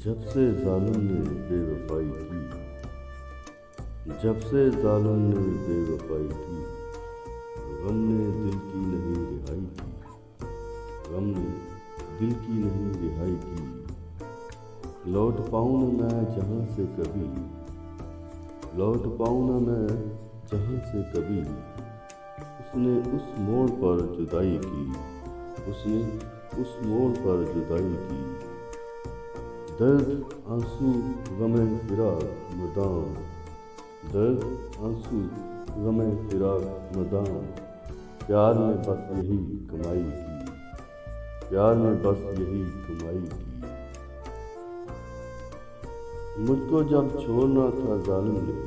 جب سے ظالم نے بے وفائی کی، جب سے ظالم نے بے وفائی کی، غم نے دل کی نہیں رہائی کی، غم نے دل کی نہیں رہائی کی۔ لوٹ پاؤں نہ میں جہاں سے کبھی، لوٹ پاؤں نہ میں جہاں سے کبھی، اس نے اس موڑ پر جدائی کی، اس نے اس موڑ پر جدائی کی۔ درد آنسو غم فراق مدام، درد آنسو غم فراق مدام، پیار نے بس یہی کمائی کی، پیار نے بس یہی کمائی کی۔ مجھ کو جب چھوڑنا تھا ظالم نے،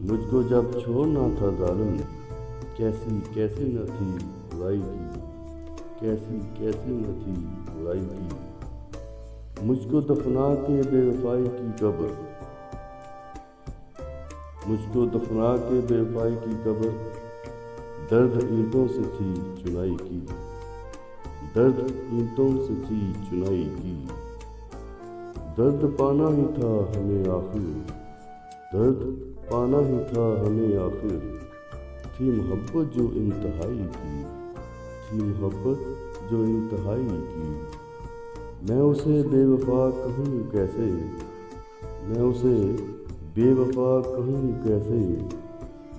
مجھ کو جب چھوڑنا تھا ظالم نے، کیسی کیسی نہ تھی برائی کی، کیسی کیسی نہ تھی برائی کی۔ مجھ کو دفنا کے بے وفائی کی قبر، مجھ کو دفنا کے بے وفائی کی قبر، درد اینٹوں سے تھی چنائی کی، درد اینٹوں سے تھی چنائی کی۔ درد پانا ہی تھا ہمیں آخر، درد پانا ہی تھا ہمیں آخر، تھی محبت جو انتہائی کی، تھی محبت جو انتہائی کی۔ میں اسے بے وفا کہوں کیسے، میں اسے بے وفا کہوں کیسے،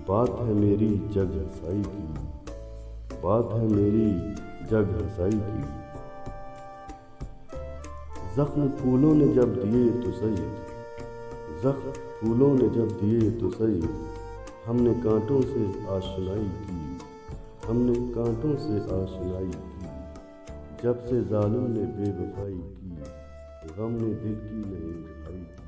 بات ہے میری جگ ہنسائی کی، بات ہے میری جگ ہنسائی کی۔ زخم پھولوں نے جب دیے تو سید، زخم پھولوں نے جب دیے تو سید، ہم نے کانٹوں سے آشنائی کی، ہم نے کانٹوں سے آشنائی کی۔ جب سے ظالم نے بے وفائی کی، غم نے دل کی نہیں رہائی کی۔